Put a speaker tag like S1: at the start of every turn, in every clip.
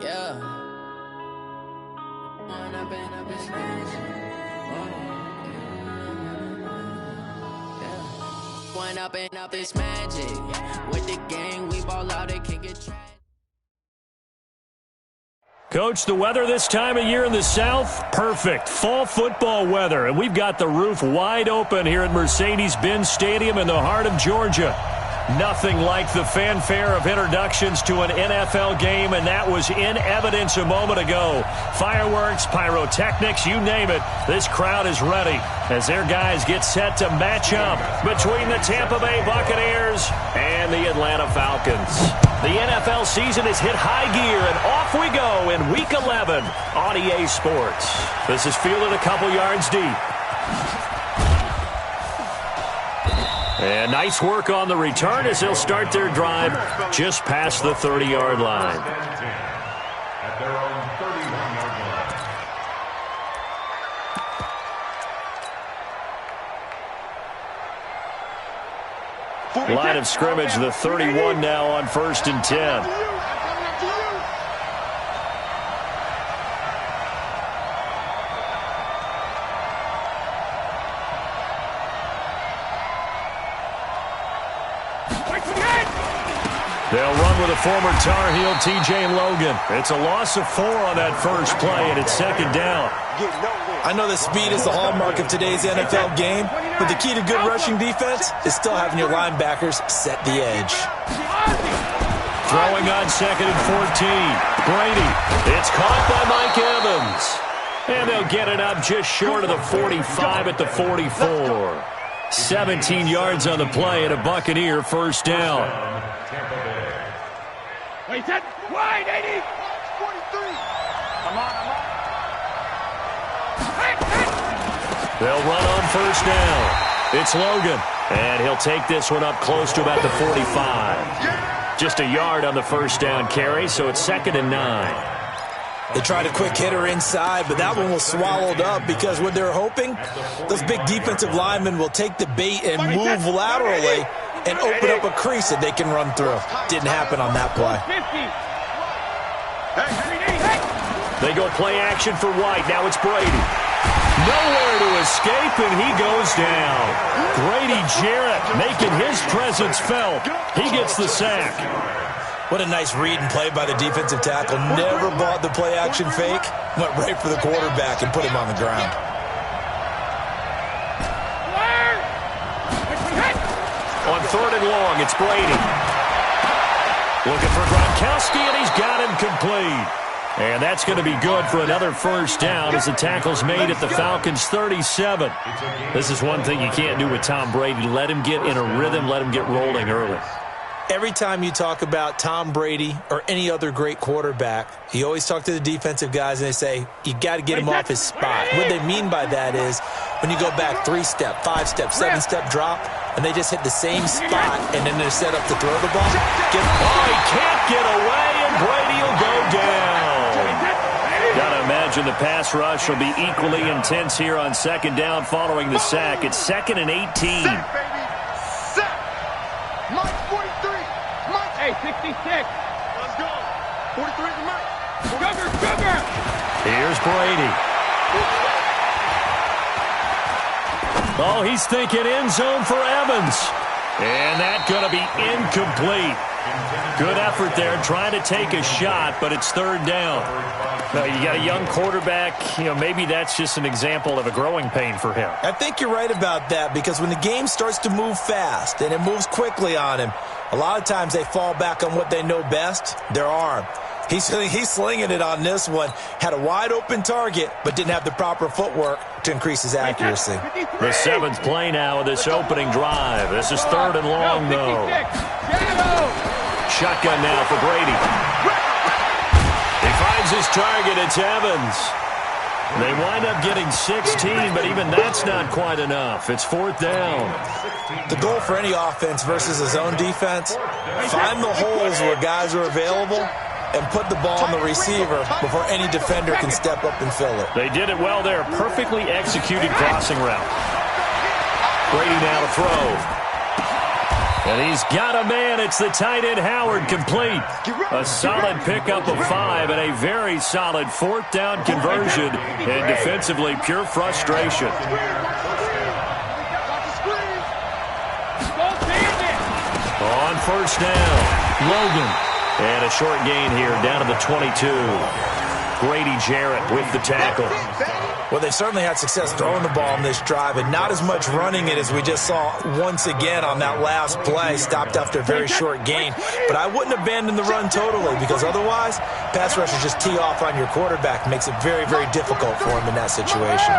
S1: Yeah. One up and up, it's magic. With the gang, we ball out, it can get tragic.
S2: Coach, the weather this time of year in the South, perfect. Fall football weather, and we've got the roof wide open here at Mercedes-Benz Stadium in the heart of Georgia. Nothing like the fanfare of introductions to an NFL game, and that was in evidence a moment ago. Fireworks, pyrotechnics, you name it. This crowd is ready as their guys get set to match up between the Tampa Bay Buccaneers and the Atlanta Falcons. The NFL season has hit high gear, and off we go in Week 11 on EA Sports. This is fielded a couple yards deep. And nice work on the return as they'll start their drive just past the 30-yard line.
S3: At their own 31-yard line.
S2: Line of scrimmage, the 31 now on 1st and 10. They'll run with a former Tar Heel, T.J. Logan. It's a loss of 4 on that first play, and it's 2nd down.
S4: I know that speed is the hallmark of today's NFL game, but the key to good rushing defense is still having your linebackers set the edge.
S2: Throwing on 2nd and 14. Brady. It's caught by Mike Evans. And they'll get it up just short of the 45 at the 44. 17 yards on the play and a Buccaneer first down.
S5: Wait, set, wide, 80. 43. Come on.
S2: They'll run on first down. It's Logan, and he'll take this one up close to about the 45. Just a yard on the first down carry, so it's 2nd and 9.
S4: They tried a quick hitter inside, but that one was swallowed up because what they're hoping, those big defensive linemen will take the bait and move laterally and open up a crease that they can run through. Didn't happen on that play.
S2: They go play action for White. Now it's Brady. Nowhere to escape, and he goes down. Grady Jarrett making his presence felt. He gets the sack.
S4: What a nice read and play by the defensive tackle. Never bought the play action fake. Went right for the quarterback and put him on the ground.
S2: On 3rd and long, it's Brady. Looking for Gronkowski, and he's got him complete. And that's going to be good for another first down as the tackle's made at the Falcons' 37. This is one thing you can't do with Tom Brady. Let him get in a rhythm, let him get rolling early.
S4: Every time you talk about Tom Brady or any other great quarterback, you always talk to the defensive guys and they say, you got to get him off his spot. What they mean by that is when you go back 3-step, 5-step, 7-step drop, and they just hit the same spot and then they're set up to throw the ball.
S2: He can't get away, and Brady will go down. Got to imagine the pass rush will be equally intense here on 2nd down following the sack. It's 2nd and 18.
S5: Set, baby. Set. Mike 43. Mike. Hey, 66. Let's go. 43 to Mike. Sugar.
S2: Here's Brady. Oh, he's thinking end zone for Evans. And that's going to be incomplete. Good effort there, trying to take a shot, but it's 3rd down. Now, you got a young quarterback. Maybe that's just an example of a growing pain for him.
S4: I think you're right about that because when the game starts to move fast and it moves quickly on him, a lot of times they fall back on what they know best, their arm. He's slinging it on this one. Had a wide-open target, but didn't have the proper footwork to increase his accuracy.
S2: The 7th play now of this opening drive. This is 3rd and long, though. Shotgun now for Brady. He finds his target. It's Evans. They wind up getting 16, but even that's not quite enough. It's 4th down.
S4: The goal for any offense versus his own defense, find the holes where guys are available and put the ball on the receiver before any defender can step up and fill it.
S2: They did it well there. Perfectly executed crossing route. Brady now to throw. And he's got a man. It's the tight end, Howard, complete. A solid pickup of 5 and a very solid fourth down conversion. And defensively, pure frustration. On first down, Logan. And a short gain here down to the 22. Grady Jarrett with the tackle.
S4: Well, they've certainly had success throwing the ball on this drive, and not as much running it as we just saw once again on that last play, stopped after a very short gain. But I wouldn't abandon the run totally, because otherwise, pass rushers just tee off on your quarterback. Makes it very, very difficult for him in that situation.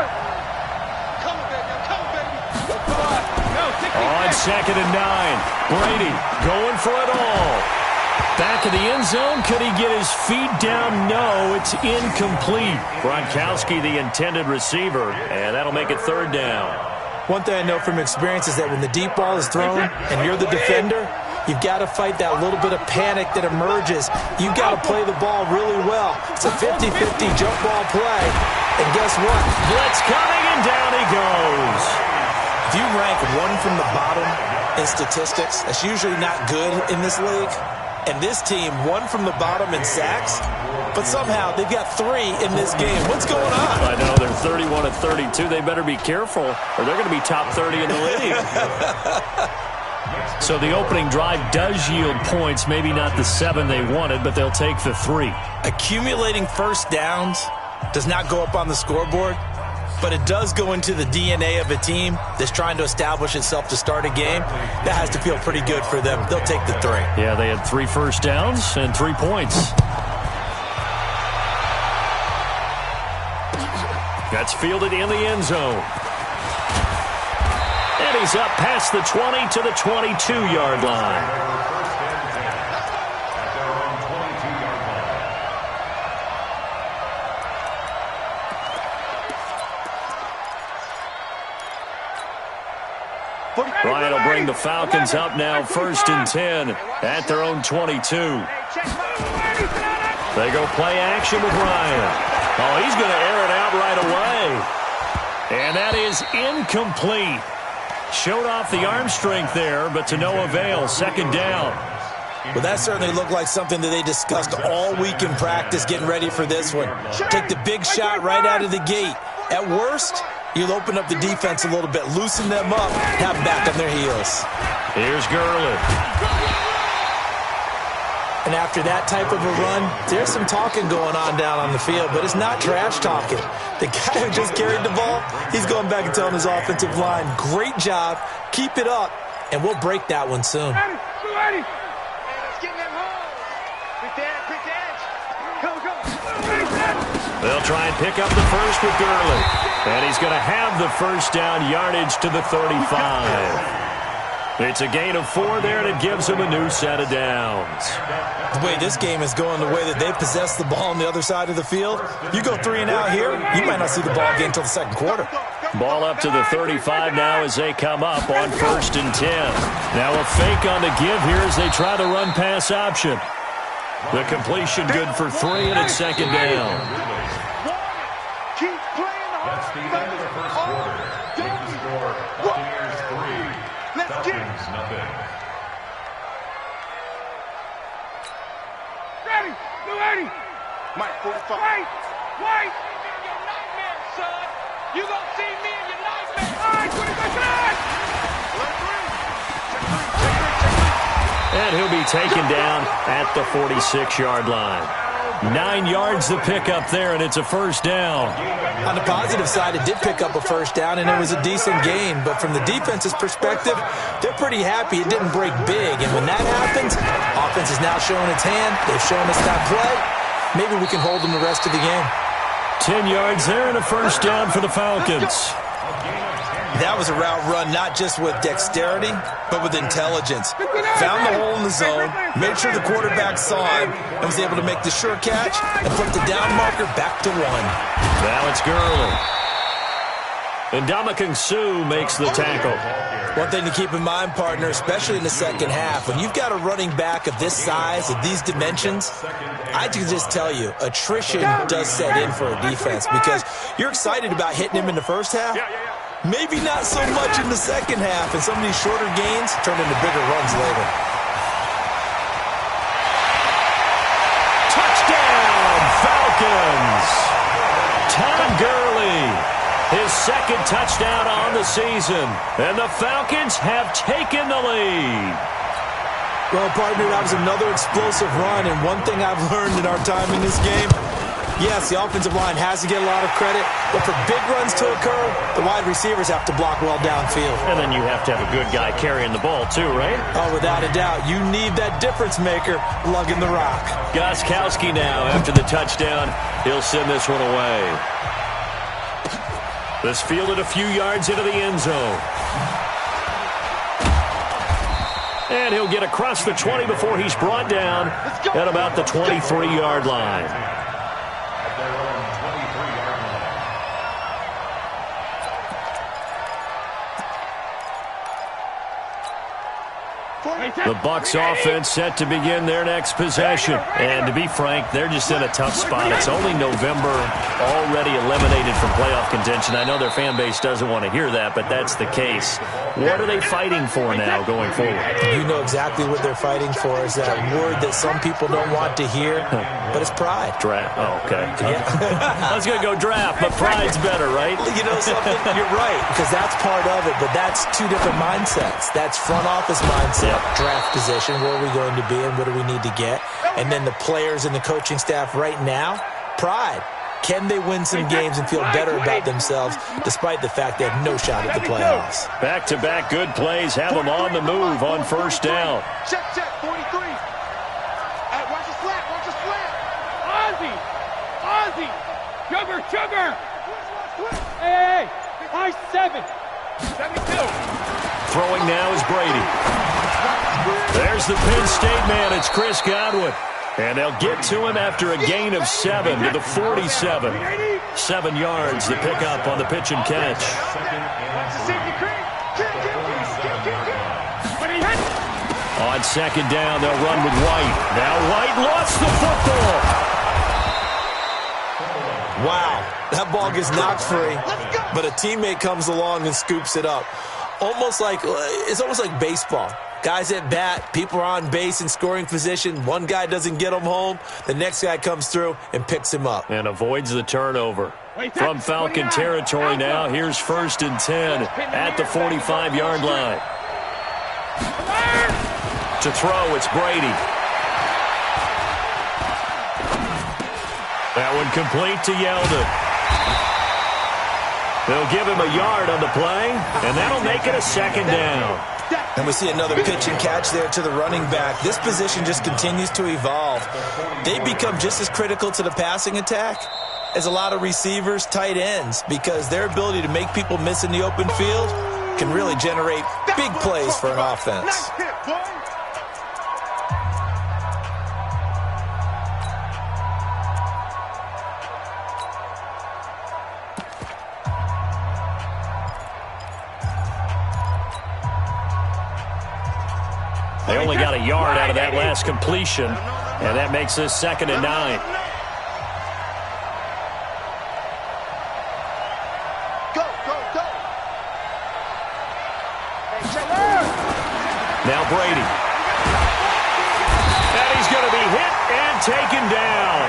S2: On 2nd and 9, Brady going for it all. Back in the end zone, could he get his feet down? No, it's incomplete. Gronkowski, the intended receiver, and that'll make it 3rd down.
S4: One thing I know from experience is that when the deep ball is thrown and you're the defender, you've got to fight that little bit of panic that emerges. You've got to play the ball really well. It's a 50-50 jump ball play, and guess what?
S2: Blitz coming, and down he goes.
S4: If you rank one from the bottom in statistics, that's usually not good in this league. And this team, one from the bottom in sacks, but somehow they've got 3 in this game. What's going on?
S2: I know, they're 31 of 32. They better be careful, or they're going to be top 30 in the league. So the opening drive does yield points, maybe not the 7 they wanted, but they'll take the 3.
S4: Accumulating first downs does not go up on the scoreboard, but it does go into the DNA of a team that's trying to establish itself to start a game. That has to feel pretty good for them. They'll take the 3.
S2: Yeah, they had 3 first downs and 3 points. That's fielded in the end zone. And he's up past the 20 to the 22-yard line. Ryan will bring the Falcons up now, 1st and 10 at their own 22. They go play action with Ryan. Oh, he's going to air it out right away. And that is incomplete. Showed off the arm strength there, but to no avail. 2nd down.
S4: Well, that certainly looked like something that they discussed all week in practice getting ready for this one. Take the big shot right out of the gate. At worst, you'll open up the defense a little bit, loosen them up, have them back on their heels.
S2: Here's Gurley.
S4: And after that type of a run, there's some talking going on down on the field, but it's not trash talking. The guy who just carried the ball, he's going back and telling his offensive line, great job, keep it up, and we'll break that one soon.
S5: Ready. Let's get them home. Quick edge. Go.
S2: They'll try and pick up the first with Gurley. And he's going to have the first down, yardage to the 35. It's a gain of 4 there, and it gives him a new set of downs.
S4: The way this game is going, the way that they possess the ball on the other side of the field, you go 3 and out here, you might not see the ball again until the 2nd quarter.
S2: Ball up to the 35 now as they come up on 1st and 10. Now a fake on the give here as they try to run pass option. The completion good for 3, and it's 2nd down.
S5: Keep playing hard.
S3: That's the end of the first quarter. Eagles score, Buccaneers 3, Falcons nothing.
S5: Ready. Mike, 45. Wait. Your nightmare, son. You gonna see me in your nightmare. All right, 25.
S2: And he'll be taken down at the 46-yard line. 9 yards to pick up there, and it's a first down.
S4: On the positive side, it did pick up a first down, and it was a decent gain. But from the defense's perspective, they're pretty happy it didn't break big. And when that happens, offense is now showing its hand. They've shown us that play. Maybe we can hold them the rest of the game.
S2: 10 yards there and a first down for the Falcons.
S4: That was a route run not just with dexterity, but with intelligence. Found the hole in the zone, made sure the quarterback saw him, and was able to make the sure catch and put the down marker back to 1.
S2: Now it's Gurley. And Ndamukong Suh makes the tackle.
S4: One thing to keep in mind, partner, especially in the second half, when you've got a running back of this size, of these dimensions, I can just tell you, attrition does set in for a defense because you're excited about hitting him in the first half, Maybe not so much in the second half, and some of these shorter gains turn into bigger runs later.
S2: Touchdown, Falcons! Todd Gurley, his second touchdown on the season, and the Falcons have taken the lead.
S4: Well, partner, that was another explosive run, and one thing I've learned in our time in this game, yes, the offensive line has to get a lot of credit, but for big runs to occur, the wide receivers have to block well downfield.
S2: And then you have to have a good guy carrying the ball too, right?
S4: Oh, without a doubt. You need that difference maker lugging the rock.
S2: Gostkowski now after the touchdown. He'll send this one away. This fielded a few yards into the end zone. And he'll get across the 20 before he's brought down at about the 23-yard line. The Bucs offense set to begin their next possession. And to be frank, they're just in a tough spot. It's only November, already eliminated from playoff contention. I know their fan base doesn't want to hear that, but that's the case. What are they fighting for now going forward?
S4: You know exactly what they're fighting for. Is that word that some people don't want to hear, but it's pride.
S2: Draft. Oh, okay.
S4: Yeah.
S2: I was going to go draft, but pride's better, right?
S4: You know something? You're right, because that's part of it, but that's two different mindsets. That's front office mindset, draft position, where are we going to be and what do we need to get? And then the players and the coaching staff right now, pride. Can they win some games and feel better about themselves despite the fact they have no shot at the playoffs?
S2: Back-to-back good plays have them on the move on first down.
S5: Check, 43. Hey, watch the slant, watch the slant. Ozzie. Sugar. Hey, high 7. 72.
S2: Throwing now is Brady. There's the Penn State man. It's Chris Godwin. And they'll get to him after a gain of 7 to the 47. 7 yards, the pickup on the pitch and catch. On second down, they'll run with White. Now White lost the football.
S4: Wow, that ball gets knocked free, but a teammate comes along and scoops it up. It's almost like baseball. Guys at bat, people are on base in scoring position. One guy doesn't get him home. The next guy comes through and picks him up.
S2: And avoids the turnover. From Falcon territory now, here's 1st and 10 at the 45-yard line. To throw, it's Brady. That one complete to Yeldon. They'll give him a yard on the play, and that'll make it a second down.
S4: And we see another pitch and catch there to the running back. This position just continues to evolve. They become just as critical to the passing attack as a lot of receivers, tight ends, because their ability to make people miss in the open field can really generate big plays for an offense.
S2: They only got a yard out of that last completion, and that makes this 2nd and 9.
S5: Go.
S2: Now Brady. And he's going to be hit and taken down.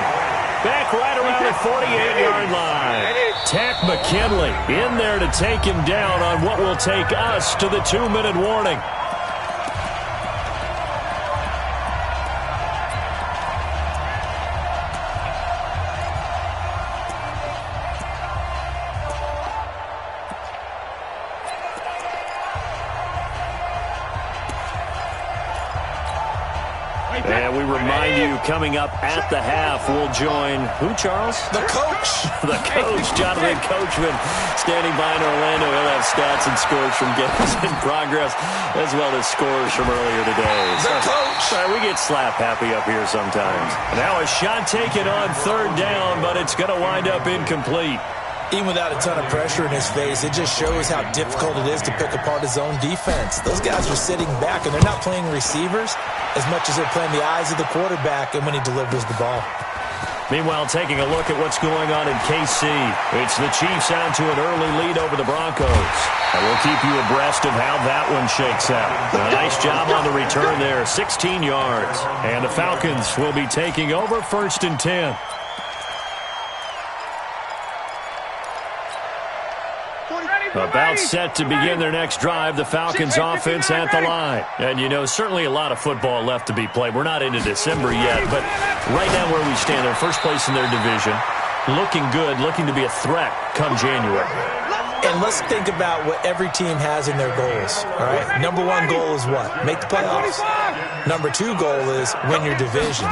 S2: Back right around the 48-yard line. Tack McKinley in there to take him down on what will take us to the 2-minute warning. And we remind you, coming up at the half, we'll join who, Charles?
S4: The coach.
S2: The coach, Jonathan Coachman, standing by in Orlando. He'll have stats and scores from games in progress, as well as scores from earlier today.
S4: The coach.
S2: We get slap happy up here sometimes. Now a shot taken on 3rd down, but it's going to wind up incomplete.
S4: Even without a ton of pressure in his face, it just shows how difficult it is to pick apart his own defense. Those guys are sitting back, and they're not playing receivers as much as they're playing the eyes of the quarterback and when he delivers the ball.
S2: Meanwhile, taking a look at what's going on in KC. It's the Chiefs out to an early lead over the Broncos. And we'll keep you abreast of how that one shakes out. A nice job on the return there, 16 yards. And the Falcons will be taking over 1st and 10. About set to begin their next drive, the Falcons offense at the line. And, you know, certainly a lot of football left to be played. We're not into December yet, but right now where we stand, they're first place in their division. Looking good, looking to be a threat come January.
S4: And let's think about what every team has in their goals, all right? Number one goal is what? Make the playoffs. Number two goal is win your division.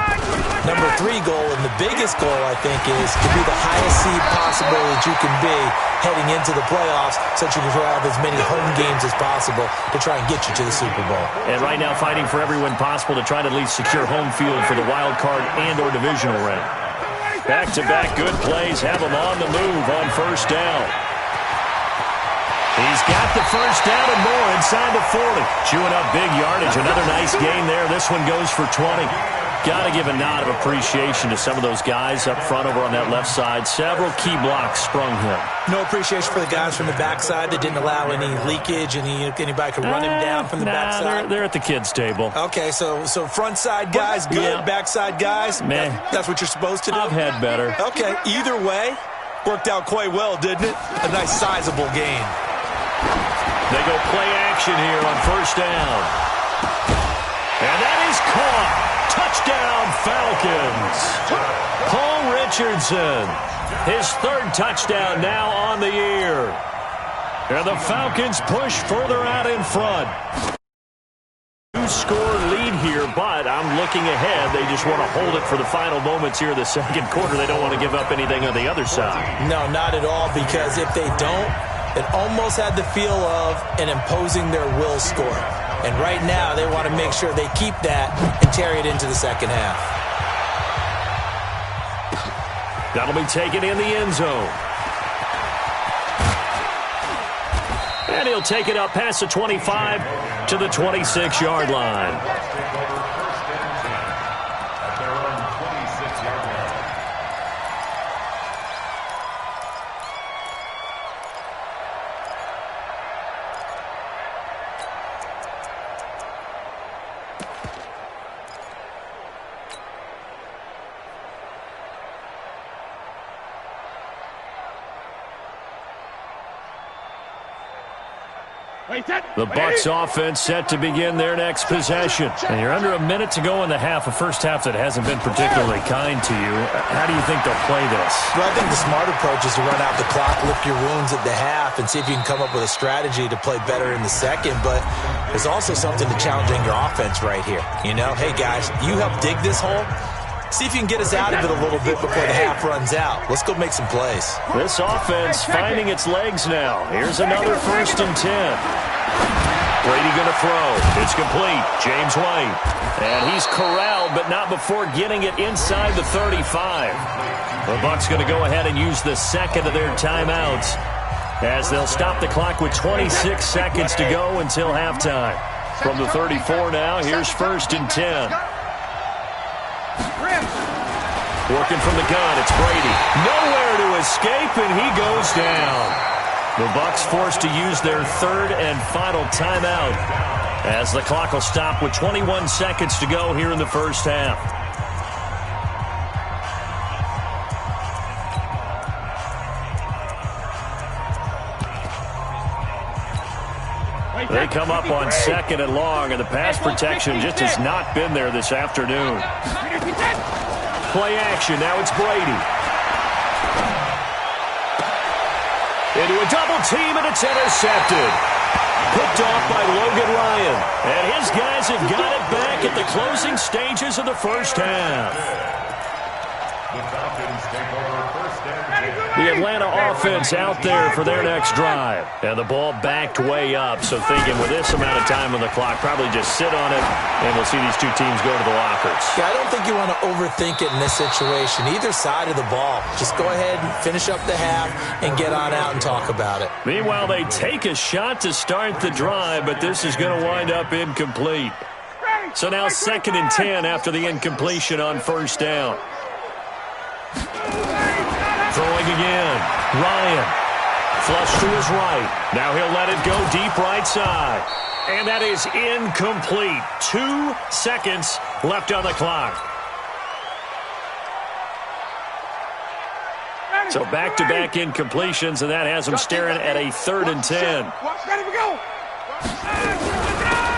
S4: Number three goal, and the biggest goal, I think, is to be the highest seed possible that you can be heading into the playoffs so that you can have as many home games as possible to try and get you to the Super Bowl.
S2: And right now fighting for every win possible to try to at least secure home field for the wild card and or divisional round. Back-to-back good plays have them on the move on 1st down. He's got the 1st down and more inside the 40. Chewing up big yardage. Another nice gain there. This one goes for 20. Got to give a nod of appreciation to some of those guys up front over on that left side. Several key blocks sprung him.
S4: No appreciation for the guys from the backside that didn't allow any leakage, and anybody could run him down from the backside.
S2: They're at the kids' table.
S4: Okay, so front side guys good,
S2: yeah.
S4: Backside guys, that's what you're supposed to do?
S2: I've had better.
S4: Okay, either way, worked out quite well, didn't it? A nice sizable gain.
S2: They go play action here on 1st down. And that is caught. Touchdown, Falcons. Paul Richardson, his 3rd touchdown now on the year. And the Falcons push further out in front. 2-score lead here, but I'm looking ahead. They just want to hold it for the final moments here in the 2nd quarter. They don't want to give up anything on the other side.
S4: No, not at all, because if they don't, it almost had the feel of an imposing their will score. And right now, they want to make sure they keep that and carry it into the 2nd half.
S2: That'll be taken in the end zone. And he'll take it up past the 25 to the 26-yard line. The Bucs offense set to begin their next possession. And you're under a minute to go in the half, a first half that hasn't been particularly kind to you. How do you think they'll play this?
S4: Well, I think the smart approach is to run out the clock, lick your wounds at the half, and see if you can come up with a strategy to play better in the 2nd. But there's also something to challenging your offense right here. You know, hey, guys, you help dig this hole. See if you can get us out of it a little bit before the half runs out. Let's go make some plays.
S2: This offense finding its legs now. Here's another 1st and 10. Brady going to throw. It's complete. James White. And he's corralled, but not before getting it inside the 35. The Bucs going to go ahead and use the 2nd of their timeouts as they'll stop the clock with 26 seconds to go until halftime. From the 34 now, here's 1st and 10. Working from the gun, it's Brady. Nowhere to escape, and he goes down. The Bucs forced to use their 3rd and final timeout as the clock will stop with 21 seconds to go here in the 1st half. They come up on 2nd and long, and the pass protection just has not been there this afternoon. Play action, now it's Brady. Into a double team, and it's intercepted. Picked off by Logan Ryan. And his guys have got it back at the closing stages of the 1st half.
S3: The Falcons take over 1st and 10.
S2: The Atlanta offense out there for their next drive. And the ball backed way up, so thinking with this amount of time on the clock, probably just sit on it, and we'll see these two teams go to the lockers.
S4: Yeah, I don't think you want to overthink it in this situation. Either side of the ball. Just go ahead and finish up the half and get on out and talk about it.
S2: Meanwhile, they take a shot to start the drive, but this is going to wind up incomplete. So now 2nd and 10 after the incompletion on 1st down. Throwing again. Ryan. Flush to his right. Now he'll let it go deep right side. And that is incomplete. 2 seconds left on the clock. So back-to-back incompletions, and that has them staring at a 3rd and 10.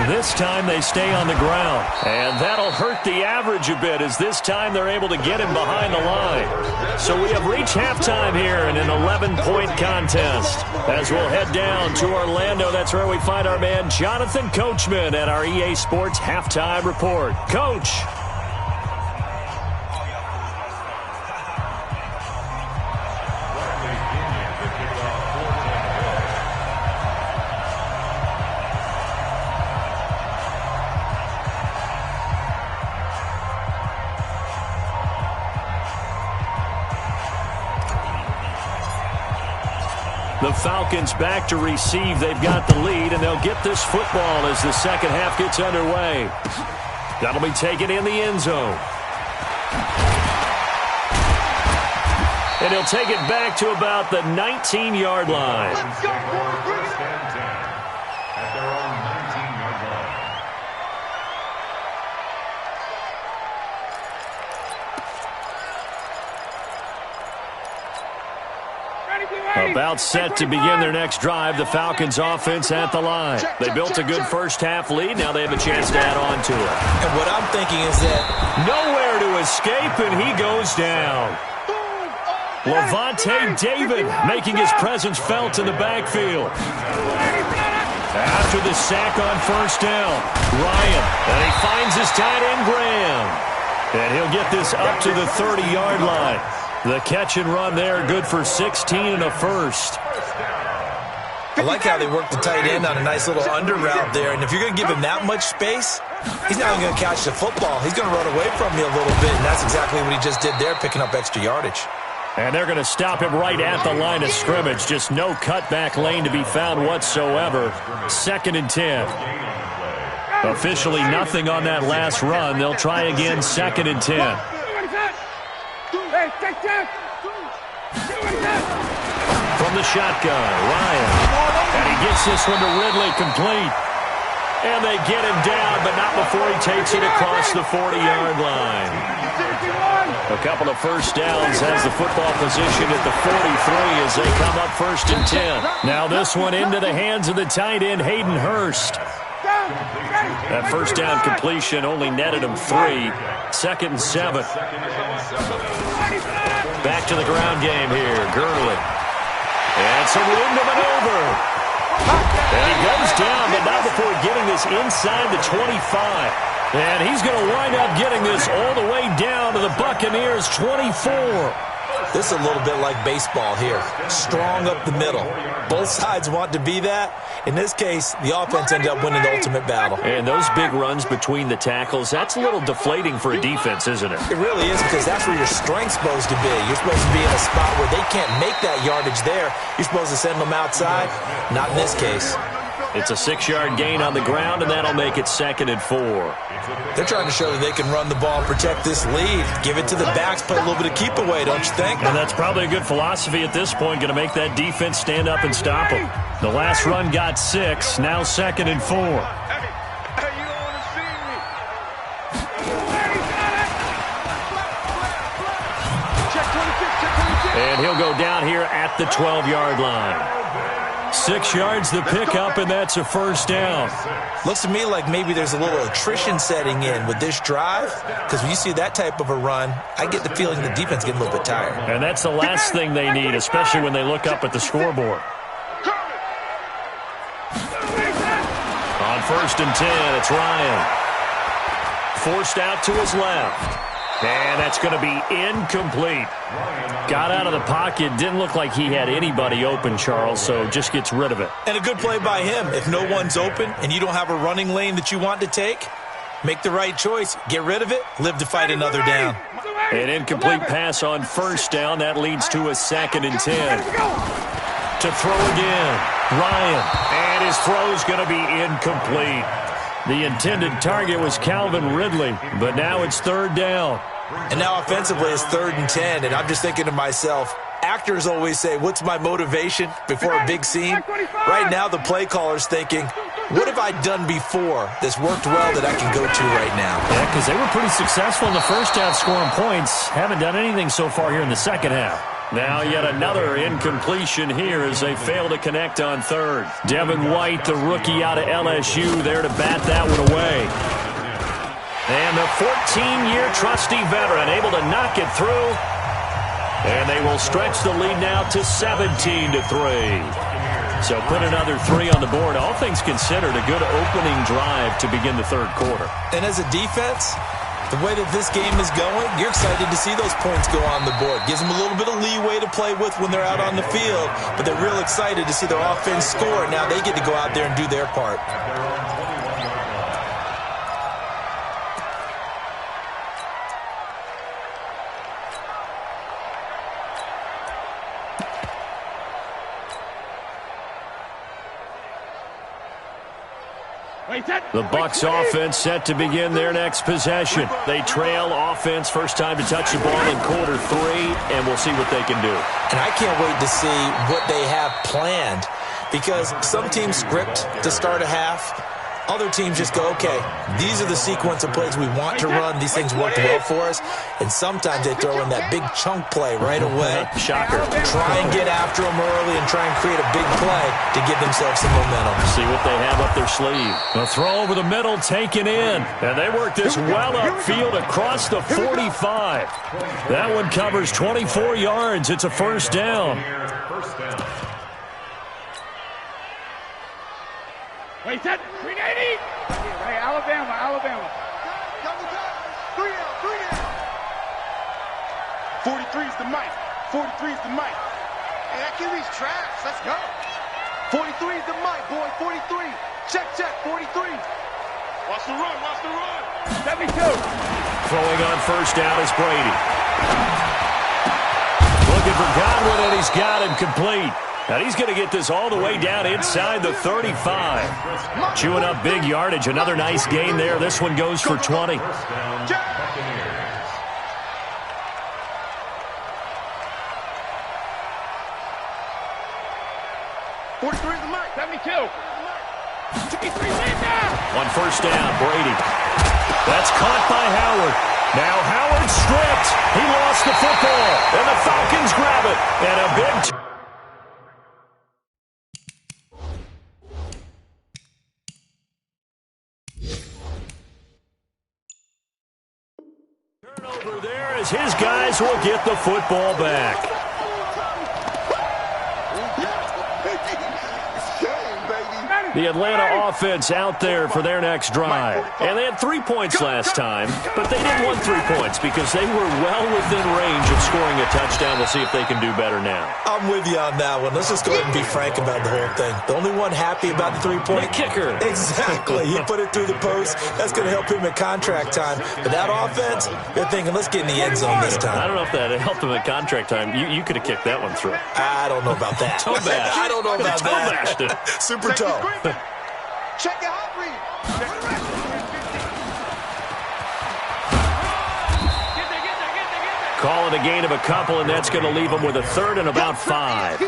S2: This time they stay on the ground, and that'll hurt the average a bit as this time they're able to get him behind the line. So we have reached halftime here in an 11-point contest. As we'll head down to Orlando, that's where we find our man Jonathan Coachman at our EA Sports Halftime Report. Coach. The Falcons back to receive. They've got the lead, and they'll get this football as the second half gets underway. That'll be taken in the end zone. And he'll take it back to about the 19-yard line.
S3: Let's go, boys. Bring it up. At their own 19-yard line.
S2: About set to begin their next drive. The Falcons offense at the line. They built a good first half lead. Now they have a chance to add on to it.
S4: And what I'm thinking is that
S2: nowhere to escape, and he goes down. Levante David making his presence felt in the backfield. After the sack on first down, Ryan, and he finds his tight end Graham. And he'll get this up to the 30-yard line. The catch and run there, good for 16 and a first.
S4: I like how they work the tight end on a nice little under route there. And if you're going to give him that much space, he's not even going to catch the football. He's going to run away from you a little bit, and that's exactly what he just did there, picking up extra yardage.
S2: And they're going to stop him right at the line of scrimmage. Just no cutback lane to be found whatsoever. 2nd and 10. Officially nothing on that last run. They'll try again, 2nd and 10. From the shotgun, Ryan. And he gets this one to Ridley, complete. And they get him down, but not before he takes it across the 40-yard line. A couple of first downs has the football position at the 43 as they come up 1st and 10. Now this one into the hands of the tight end, Hayden Hurst. That first down completion only netted him 3. 2nd and 7. Back to the ground game here, Gurley. And some room to maneuver. And he goes down, but not before getting this inside the 25. And he's going to wind up getting this all the way down to the Buccaneers' 24.
S4: This is a little bit like baseball here. Strong up the middle. Both sides want to be that. In this case, the offense ended up winning the ultimate battle.
S2: And those big runs between the tackles, that's a little deflating for a defense, isn't it?
S4: It really is, because that's where your strength's supposed to be. You're supposed to be in a spot where they can't make that yardage there. You're supposed to send them outside. Not in this case.
S2: It's a 6-yard gain on the ground, and that'll make it 2nd and 4.
S4: They're trying to show that they can run the ball, protect this lead, give it to the backs, play a little bit of keep away, don't you think?
S2: And that's probably a good philosophy at this point, going to make that defense stand up and stop them. The last run got 6, now 2nd and 4.
S5: Hey, you don't want to see me. Check 26, check 26.
S2: And he'll go down here at the 12-yard line. 6 yards the pickup, and that's a first down.
S4: Looks to me like maybe there's a little attrition setting in with this drive, because when you see that type of a run, I get the feeling the defense getting a little bit tired.
S2: And that's the last thing they need, especially when they look up at the scoreboard. On 1st and 10, it's Ryan. Forced out to his left. And that's going to be incomplete. Got out of the pocket. Didn't look like he had anybody open, Charles, so just gets rid of it.
S4: And a good play by him. If no one's open and you don't have a running lane that you want to take, make the right choice. Get rid of it. Live to fight another down.
S2: An incomplete pass on first down. That leads to a 2nd and 10. To throw again. Ryan. And his throw's going to be incomplete. The intended target was Calvin Ridley, but now it's 3rd down.
S4: And now offensively it's 3rd and 10, and I'm just thinking to myself, actors always say, what's my motivation before a big scene? Right now, the play caller's thinking, what have I done before that's worked well that I can go to right now?
S2: Yeah, because they were pretty successful in the first half scoring points. Haven't done anything so far here in the second half. Now yet another incompletion here as they fail to connect on third. Devin White, the rookie out of LSU, there to bat that one away. And the 14-year trusty veteran able to knock it through. And they will stretch the lead now to 17-3. So put another 3 on the board. All things considered, a good opening drive to begin the third quarter.
S4: And as a defense, the way that this game is going, you're excited to see those points go on the board. Gives them a little bit of leeway to play with when they're out on the field, but they're real excited to see their offense score. Now they get to go out there and do their part.
S2: The Bucs offense set to begin their next possession. They trail offense, first time to touch the ball in quarter 3, and we'll see what they can do.
S4: And I can't wait to see what they have planned, because some teams script to start a half. Other teams just go, okay, these are the sequence of plays we want to run. These things worked well for us. And sometimes they throw in that big chunk play right away.
S2: Shocker.
S4: Try and get after them early and try and create a big play to give themselves some momentum.
S2: See what they have up their sleeve. A throw over the middle taken in. And they work this well upfield across the 45. That one covers 24 yards. It's a first down.
S5: Wait, set. 380. Hey, Alabama. 3 down. 43's the mic. 43's the mic. Hey, that QB's trash. Let's go. 43's the mic, boy. 43. Check. 43. Watch the run. 72.
S2: Throwing on first down is Brady. Looking for Godwin, and he's got him complete. Now he's going to get this all the way down inside the 35. Chewing up big yardage. Another nice gain there. This one goes for 20.
S5: 43's the mic. 72. 53 down.
S2: On first down, Brady. That's caught by Howard. Now Howard stripped. He lost the football. And the Falcons grab it. And a big turnover there as his guys will get the football back. The Atlanta offense out there for their next drive. And they had 3 points last time, but they didn't want 3 points because they were well within range of scoring a touchdown. We'll see if they can do better now.
S4: I'm with you on that one. Let's just go ahead and be frank about the whole thing. The only one happy about the 3-point
S2: The kicker.
S4: Exactly. He put it through the post. That's going to help him at contract time. But that offense, they're thinking, let's get in the end zone this time.
S2: I don't know if that helped him at contract time. You could have kicked that one through.
S4: I don't know about that.
S2: Toe bash.
S4: I don't know about
S2: Toe bashed it.
S4: that. Super toe.
S5: Check your hot read.
S2: Calling a gain of a couple, and that's going to leave them with a third and about 5.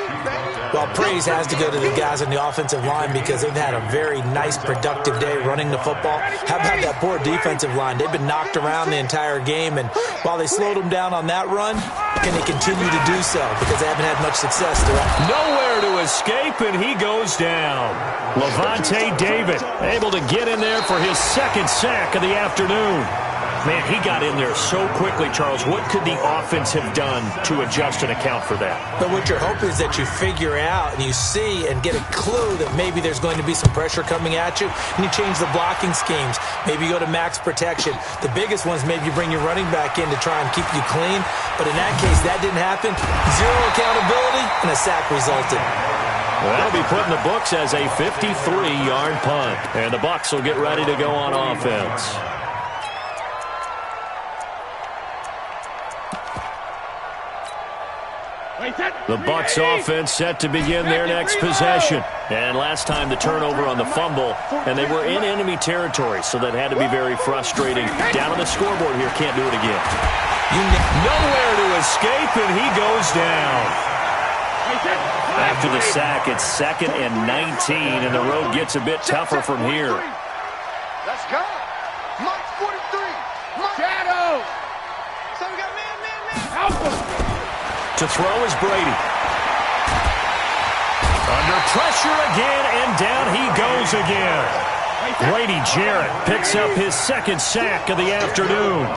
S4: Well, praise has to go to the guys on the offensive line because they've had a very nice, productive day running the football. How about that poor defensive line? They've been knocked around the entire game, and while they slowed them down on that run, can they continue to do so because they haven't had much success throughout?
S2: Nowhere to escape, and he goes down. Levante David able to get in there for his second sack of the afternoon. Man, he got in there so quickly, Charles. What could the offense have done to adjust and account for that?
S4: But what you're hoping is that you figure out and you see and get a clue that maybe there's going to be some pressure coming at you, and you change the blocking schemes. Maybe you go to max protection. The biggest one is maybe you bring your running back in to try and keep you clean. But in that case, that didn't happen. Zero accountability, and a sack resulted.
S2: Well, that'll be put in the books as a 53-yard punt. And the Bucs will get ready to go on offense. The Bucs offense set to begin their next possession. And last time the turnover on the fumble, and they were in enemy territory, so that had to be very frustrating. Down on the scoreboard here, can't do it again. Nowhere to escape, and he goes down. After the sack, it's 2nd and 19, and the road gets a bit tougher from here.
S5: Let's go. Mike's 43. Mike. Shadow. So we got man. Help him.
S2: To throw is Brady. Under pressure again, and down he goes again. Brady Jarrett picks up his 2nd sack of the afternoon.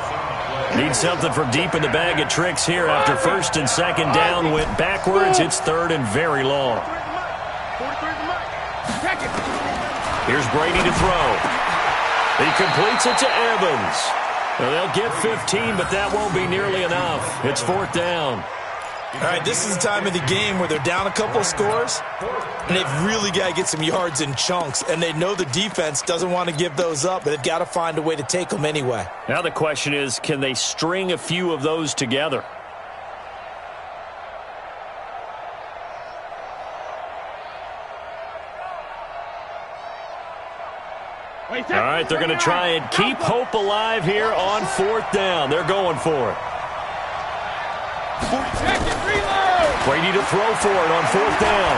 S2: Needs something from deep in the bag of tricks here after 1st and 2nd down went backwards. It's 3rd and very long. Here's Brady to throw. He completes it to Evans. Well, they'll get 15, but that won't be nearly enough. It's 4th down.
S4: All right, this is the time of the game where they're down a couple of scores, and they've really got to get some yards in chunks, and they know the defense doesn't want to give those up, but they've got to find a way to take them anyway.
S2: Now the question is, can they string a few of those together? All right, they're going to try and keep hope alive here on 4th down. They're going for it. Brady to throw for it on 4th down.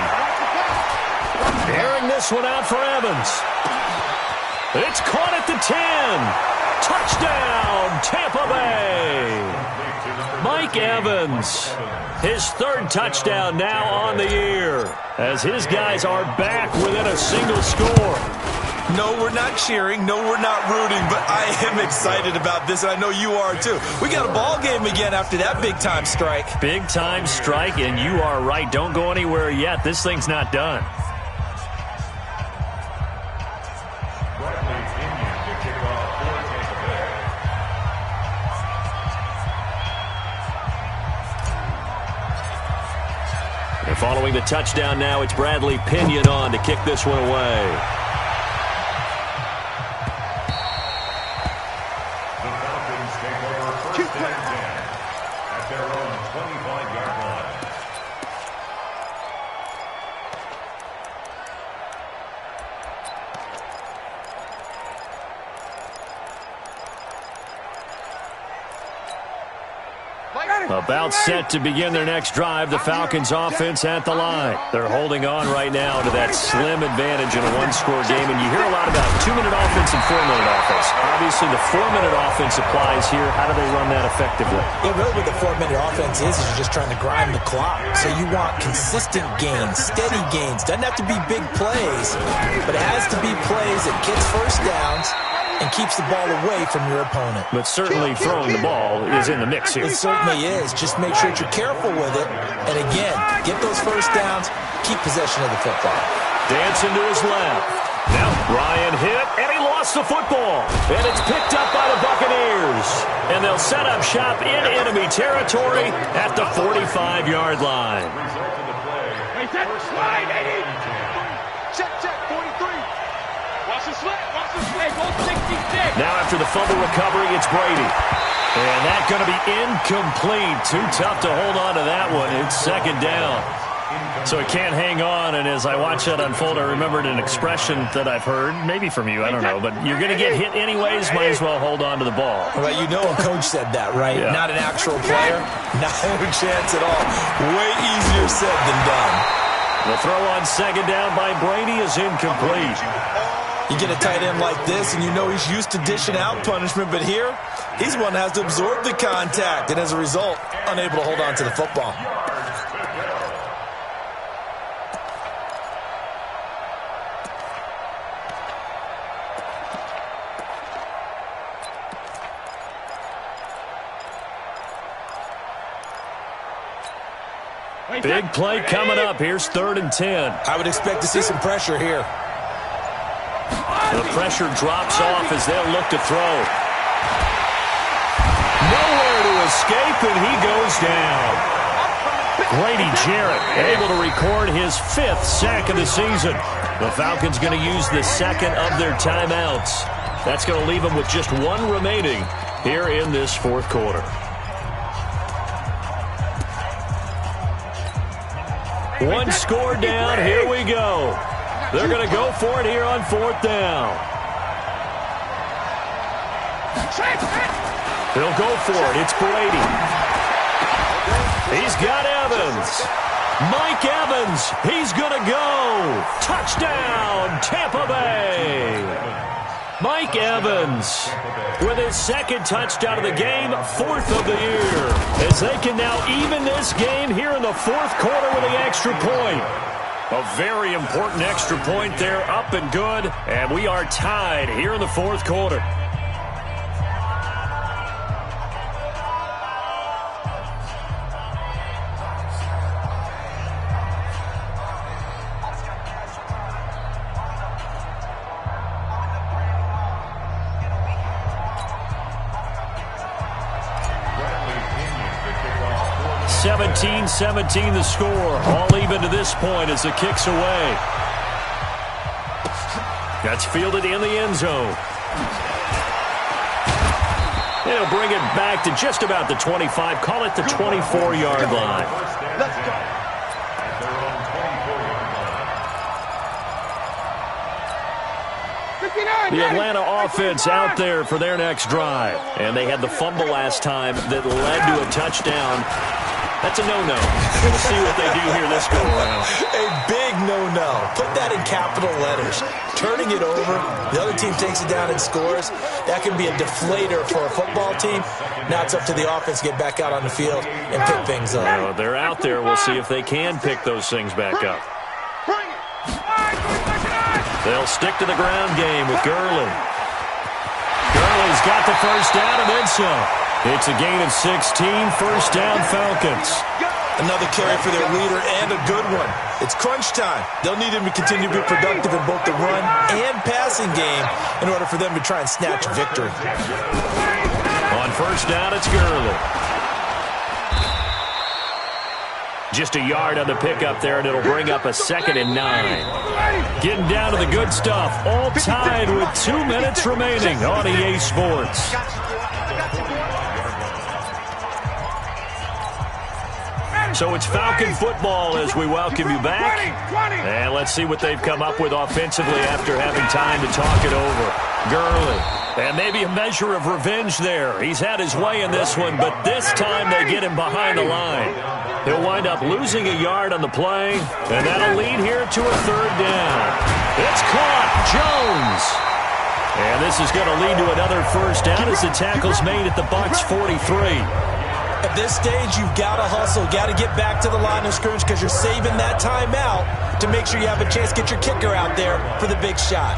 S2: Airing this one out for Evans. It's caught at the 10. Touchdown, Tampa Bay. Mike Evans, his 3rd touchdown now on the year, as his guys are back within a single score.
S4: No, we're not cheering. No, we're not rooting, but I am excited about this, and I know you are too. We got a ball game again after that big-time strike.
S2: Big-time strike, and you are right. Don't go anywhere yet. This thing's not done. And following the touchdown now, it's Bradley Pinion on to kick this one away. About set to begin their next drive, the Falcons offense at the line. They're holding on right now to that slim advantage in a one-score game, and you hear a lot about 2-minute offense and 4-minute offense. Obviously, the 4-minute offense applies here. How do they run that effectively?
S4: Yeah, really what the 4-minute offense is you're just trying to grind the clock. So you want consistent gains, steady gains. Doesn't have to be big plays, but it has to be plays that gets first downs and keeps the ball away from your opponent.
S2: But certainly throwing the ball is in the mix here.
S4: It certainly is. Just make sure that you're careful with it. And again, get those first downs, keep possession of the football.
S2: Dancing to his left. Now Ryan hit, and he lost the football. And it's picked up by the Buccaneers. And they'll set up shop in enemy territory at the 45-yard line.
S5: Check, 43. Watch the slant, watch the slant. Go 66.
S2: Now after the fumble recovery, it's Brady. And that's going to be incomplete. Too tough to hold on to that one. It's 2nd down. So it can't hang on, and as I watch that unfold, I remembered an expression that I've heard, maybe from you, I don't know, but you're going to get hit anyways, might as well hold on to the ball.
S4: Well, you know a coach said that, right?
S2: Yeah.
S4: Not an actual player. Not a chance at all. Way easier said than done.
S2: The throw on 2nd down by Brady is incomplete.
S4: You get a tight end like this, and you know he's used to dishing out punishment, but here, he's the one that has to absorb the contact, and as a result, unable to hold on to the football.
S2: Big play coming up. Here's 3rd and 10.
S4: I would expect to see some pressure here.
S2: The pressure drops off as they'll look to throw. Nowhere to escape, and he goes down. Brady Jarrett able to record his 5th sack of the season. The Falcons going to use the 2nd of their timeouts. That's going to leave them with just 1 remaining here in this 4th quarter. One score down. Here we go. They're going to go for it here on 4th down. He'll go for it. It's Brady. He's got Evans. Mike Evans. He's going to go. Touchdown, Tampa Bay. Mike Evans with his second touchdown of the game, 4th of the year, as they can now even this game here in the 4th quarter with the extra point. A very important extra point there, up and good, and we are tied here in the 4th quarter. – 17-17 the score. All even to this point as the kick's away. That's fielded in the end zone. They'll bring it back to just about the 25. Call it the 24-yard line.
S5: Let's go.
S2: The Atlanta offense out there for their next drive. And they had the fumble last time that led to a touchdown. That's a no-no. We'll see what they do here this go-around.
S4: A big no-no. Put that in capital letters. Turning it over, the other team takes it down and scores. That can be a deflator for a football team. Now it's up to the offense to get back out on the field and pick things up.
S2: Well, they're out there. We'll see if they can pick those things back up. They'll stick to the ground game with Gurley. Gurley's got the first down and then some. It's a gain of 16, first down Falcons.
S4: Another carry for their leader and a good one. It's crunch time. They'll need him to continue to be productive in both the run and passing game in order for them to try and snatch victory.
S2: On first down, it's Gurley. Just a yard on the pickup there, and it'll bring up a 2nd and 9. Getting down to the good stuff. All tied with 2 minutes remaining on EA Sports. So it's Falcon football as we welcome you back. And let's see what they've come up with offensively after having time to talk it over. Gurley. And maybe a measure of revenge there. He's had his way in this one, but this time they get him behind the line. He'll wind up losing a yard on the play, and that'll lead here to a 3rd down. It's caught. Jones. And this is going to lead to another first down as the tackle's made at the Bucs 43.
S4: At this stage, you've got to hustle, got to get back to the line of scrimmage because you're saving that timeout to make sure you have a chance to get your kicker out there for the big shot.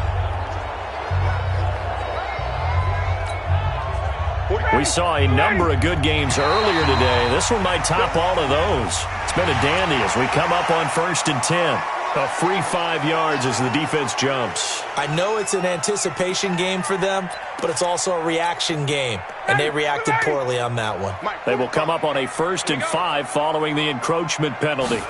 S2: We saw a number of good games earlier today. This one might top all of those. It's been a dandy as we come up on 1st and 10. A free 5 yards as the defense jumps.
S4: I know it's an anticipation game for them, but it's also a reaction game, and they reacted poorly on that one.
S2: They will come up on a 1st and 5 following the encroachment penalty.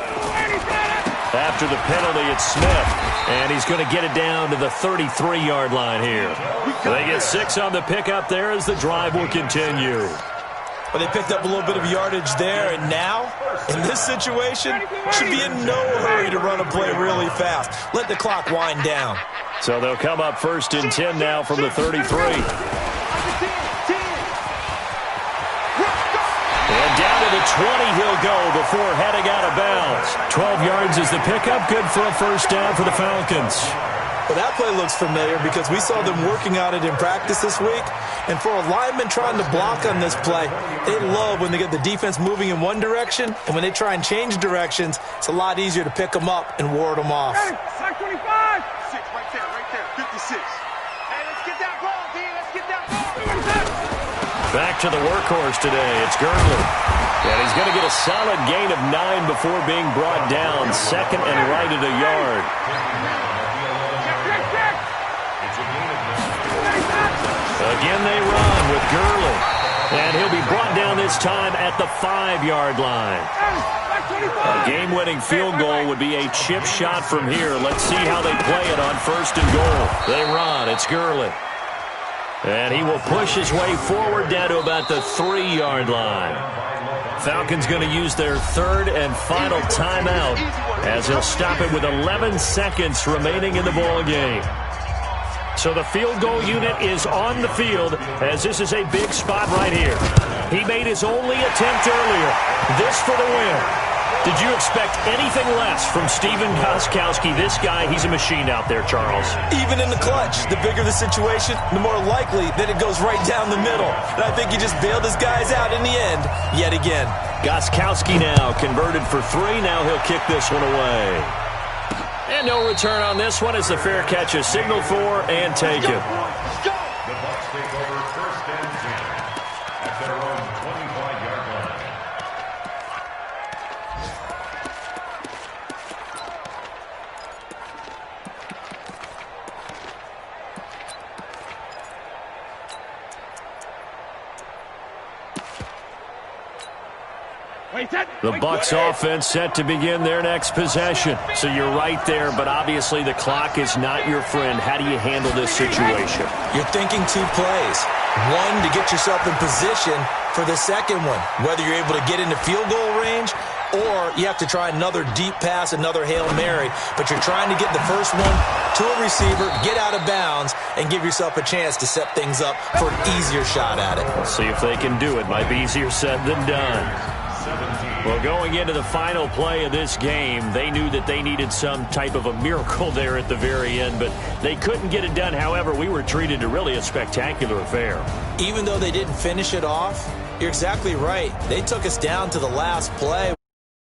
S2: After the penalty, it's Smith, and he's going to get it down to the 33-yard line here. They get 6 on the pickup there as the drive will continue.
S4: Well, they picked up a little bit of yardage there, and now, in this situation, should be in no hurry to run a play really fast. Let the clock wind down.
S2: So they'll come up 1st and 10 now from the 33. And down to the 20 he'll go before heading out of bounds. 12 yards is the pickup, good for a first down for the Falcons.
S4: Well, that play looks familiar because we saw them working on it in practice this week. And for a lineman trying to block on this play, they love when they get the defense moving in one direction. And when they try and change directions, it's a lot easier to pick them up and ward them off.
S5: Hey, 25. 6 right there, 56. Hey, let's get that ball, D. Let's get that ball.
S2: Back to the workhorse today. It's Gurley. And he's going to get a solid gain of 9 before being brought down. 2nd and right at a yard. Again, they run with Gurley. And he'll be brought down this time at the 5-yard line. A game-winning field goal would be a chip shot from here. Let's see how they play it on 1st and goal. They run. It's Gurley. And he will push his way forward down to about the 3-yard line. Falcons going to use their 3rd and final timeout as he'll stop it with 11 seconds remaining in the ball game. So the field goal unit is on the field as this is a big spot right here. He made his only attempt earlier. This for the win. Did you expect anything less from Stephen Gostkowski? This guy, he's a machine out there, Charles.
S4: Even in the clutch, the bigger the situation, the more likely that it goes right down the middle. And I think he just bailed his guys out in the end yet again.
S2: Gostkowski now converted for 3. Now he'll kick this one away. And no return on this one as the fair catch is signaled for and taken.
S3: The Bucs take over 1st and 10 at their own 25-yard line.
S2: The Bucs offense set to begin their next possession. So you're right there, but obviously the clock is not your friend. How do you handle this situation?
S4: You're thinking 2 plays. One, to get yourself in position for the second one, whether you're able to get into field goal range or you have to try another deep pass, another Hail Mary, but you're trying to get the first one to a receiver, get out of bounds, and give yourself a chance to set things up for an easier shot at it.
S2: Let's see if they can do it. Might be easier said than done. Well, going into the final play of this game, they knew that they needed some type of a miracle there at the very end, but they couldn't get it done. However, we were treated to really a spectacular affair.
S4: Even though they didn't finish it off, you're exactly right. They took us down to the last play.